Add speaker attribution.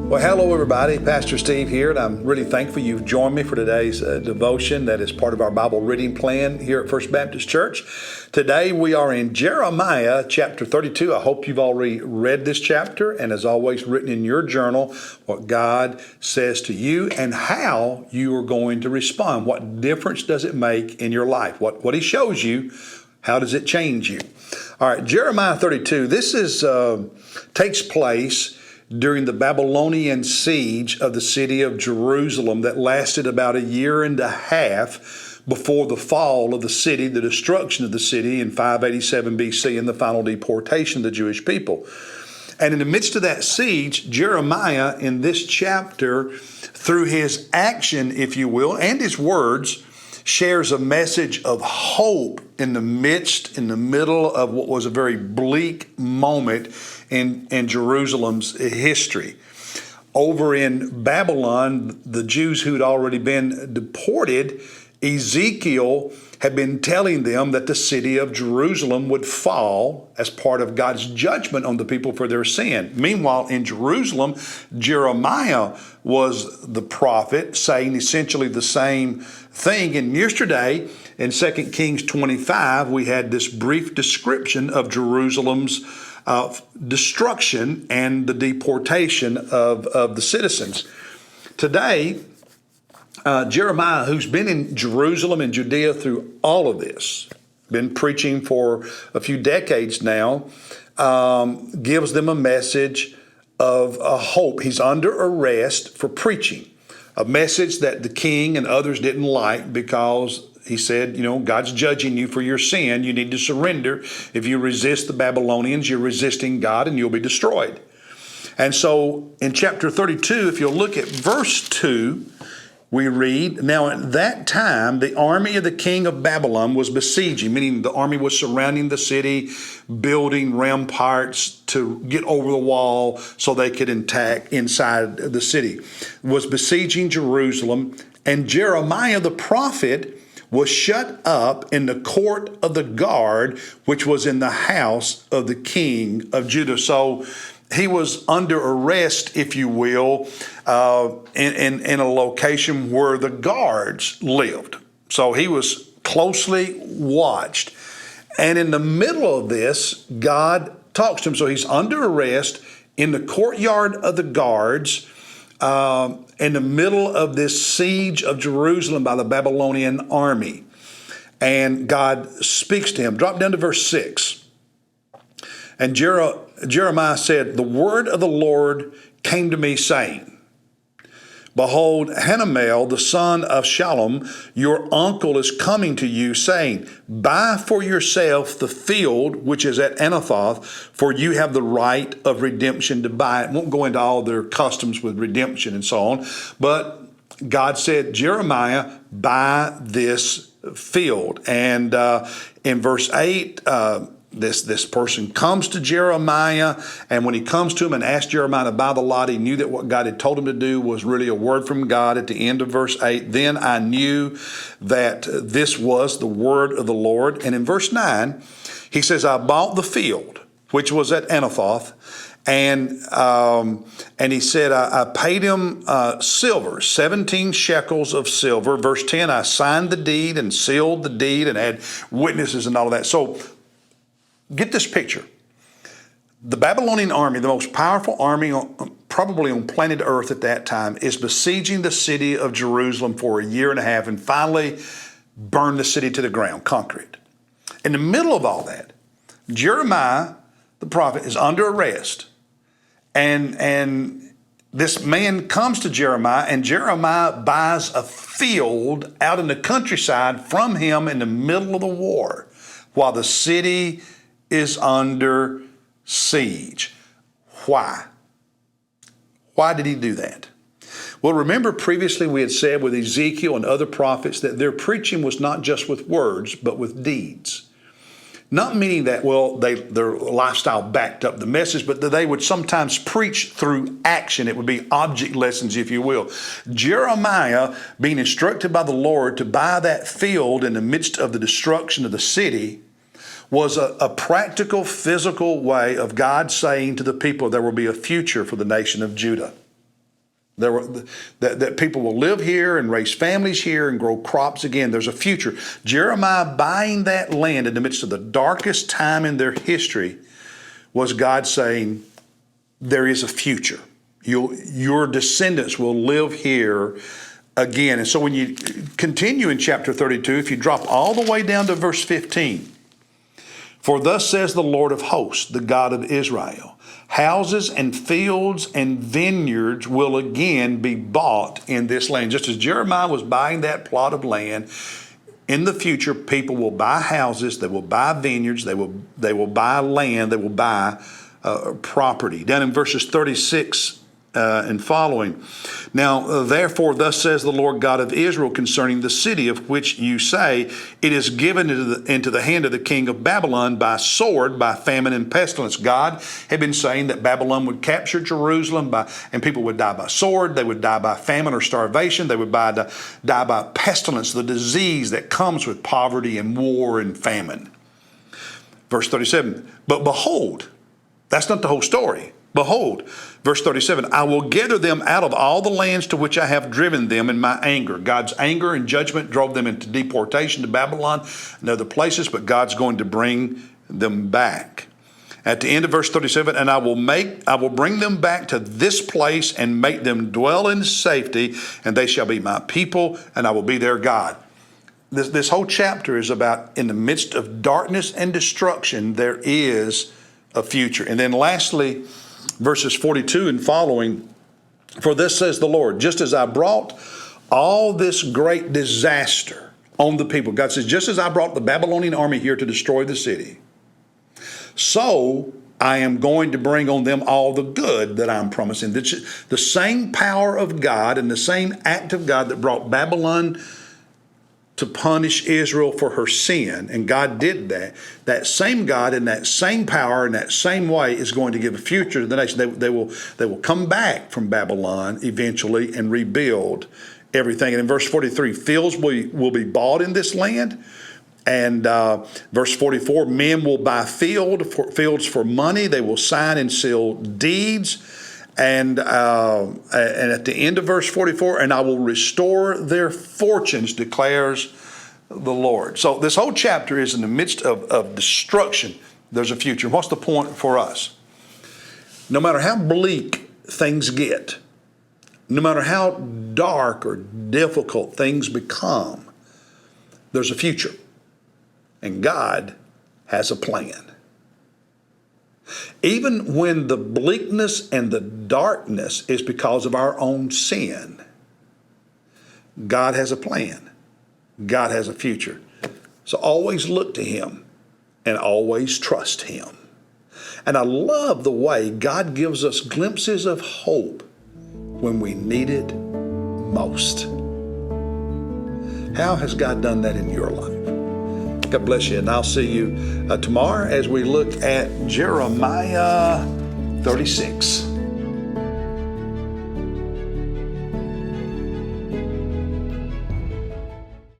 Speaker 1: Well, hello everybody. Pastor Steve here, and I'm really thankful you've joined me for today's devotion that is part of our Bible reading plan here at First Baptist Church. Today we are in Jeremiah chapter 32. I hope you've already read this chapter and as always written in your journal what God says to you and how you are going to respond. What difference does it make in your life? What He shows you, how does it change you? All right, Jeremiah 32. This takes place during the Babylonian siege of the city of Jerusalem that lasted about a year and a half before the fall of the city, the destruction of the city in 587 BC and the final deportation of the Jewish people. And in the midst of that siege, Jeremiah in this chapter, through his action, if you will, and his words, shares a message of hope in the middle of what was a very bleak moment in Jerusalem's history. Over in Babylon, the Jews who'd already been deported, Ezekiel had been telling them that the city of Jerusalem would fall as part of God's judgment on the people for their sin. Meanwhile, in Jerusalem, Jeremiah was the prophet saying essentially the same thing. And yesterday, in 2 Kings 25, we had this brief description of Jerusalem's destruction and the deportation of the citizens. Today, Jeremiah, who's been in Jerusalem and Judea through all of this, been preaching for a few decades now, gives them a message of a hope. He's under arrest for preaching, a message that the king and others didn't like because he said, God's judging you for your sin. You need to surrender. If you resist the Babylonians, you're resisting God and you'll be destroyed. And so in chapter 32, if you'll look at verse 2, we read, "Now at that time, the army of the king of Babylon was besieging," meaning the army was surrounding the city, building ramparts to get over the wall so they could attack inside the city, was besieging Jerusalem. And Jeremiah the prophet was shut up in the court of the guard, which was in the house of the king of Judah. So he was under arrest, if you will, in a location where the guards lived. So he was closely watched. And in the middle of this, God talks to him. So he's under arrest in the courtyard of the guards, in the middle of this siege of Jerusalem by the Babylonian army. And God speaks to him. Drop down to verse 6. And Jeremiah said, "The word of the Lord came to me, saying, Behold, Hanamel, the son of Shallum, your uncle, is coming to you, saying, Buy for yourself the field which is at Anathoth, for you have the right of redemption to buy it." Won't go into all their customs with redemption and so on, but God said, Jeremiah, buy this field. And in verse 8, this person comes to Jeremiah, and when he comes to him and asks Jeremiah to buy the lot, he knew that what God had told him to do was really a word from God. At the end of verse 8, "Then I knew that this was the word of the Lord." And in verse 9, he says, "I bought the field, which was at Anathoth, and he said, I paid him silver, 17 shekels of silver." Verse 10, "I signed the deed and sealed the deed and had witnesses," and all of that. So get this picture. The Babylonian army, the most powerful army probably on planet Earth at that time, is besieging the city of Jerusalem for a year and a half and finally burned the city to the ground, conquer it. In the middle of all that, Jeremiah, the prophet, is under arrest. And this man comes to Jeremiah, and Jeremiah buys a field out in the countryside from him in the middle of the war while the city is under siege. Why? Why did he do that? Well, remember previously we had said with Ezekiel and other prophets that their preaching was not just with words, but with deeds. Not meaning that, their lifestyle backed up the message, but that they would sometimes preach through action. It would be object lessons, if you will. Jeremiah, being instructed by the Lord to buy that field in the midst of the destruction of the city, was a practical, physical way of God saying to the people there will be a future for the nation of Judah. That people will live here and raise families here and grow crops again. There's a future. Jeremiah buying that land in the midst of the darkest time in their history was God saying, there is a future. Your descendants will live here again. And so when you continue in chapter 32, if you drop all the way down to verse 15, for thus says the Lord of hosts, the God of Israel, houses and fields and vineyards will again be bought in this land. Just as Jeremiah was buying that plot of land, in the future, people will buy houses, they will buy vineyards, they will buy land, they will buy property. Down in verses 36 and following. Now, therefore, thus says the Lord God of Israel concerning the city of which you say, it is given into the hand of the king of Babylon by sword, by famine and pestilence. God had been saying that Babylon would capture Jerusalem and people would die by sword, they would die by famine or starvation, they would die by pestilence, the disease that comes with poverty and war and famine. Verse 37, but behold, that's not the whole story. Behold, verse 37, I will gather them out of all the lands to which I have driven them in my anger. God's anger and judgment drove them into deportation to Babylon and other places, but God's going to bring them back. At the end of verse 37, and I will bring them back to this place and make them dwell in safety, and they shall be my people, and I will be their God. This whole chapter is about, in the midst of darkness and destruction, there is a future. And then lastly, verses 42 and following, for this says the Lord, just as I brought all this great disaster on the people. God says, just as I brought the Babylonian army here to destroy the city, so I am going to bring on them all the good that I'm promising. The same power of God and the same act of God that brought Babylon to punish Israel for her sin, and God did that. That same God and that same power and that same way is going to give a future to the nation. They will come back from Babylon eventually and rebuild everything. And in verse 43, fields will be bought in this land. And verse 44, men will buy fields for money. They will sign and seal deeds. And at the end of verse 44, and I will restore their fortunes, declares the Lord. So this whole chapter is in the midst of destruction. There's a future. What's the point for us? No matter how bleak things get, no matter how dark or difficult things become, there's a future. And God has a plan. Even when the bleakness and the darkness is because of our own sin, God has a plan. God has a future. So always look to Him and always trust Him. And I love the way God gives us glimpses of hope when we need it most. How has God done that in your life? God bless you, and I'll see you tomorrow as we look at Jeremiah 36.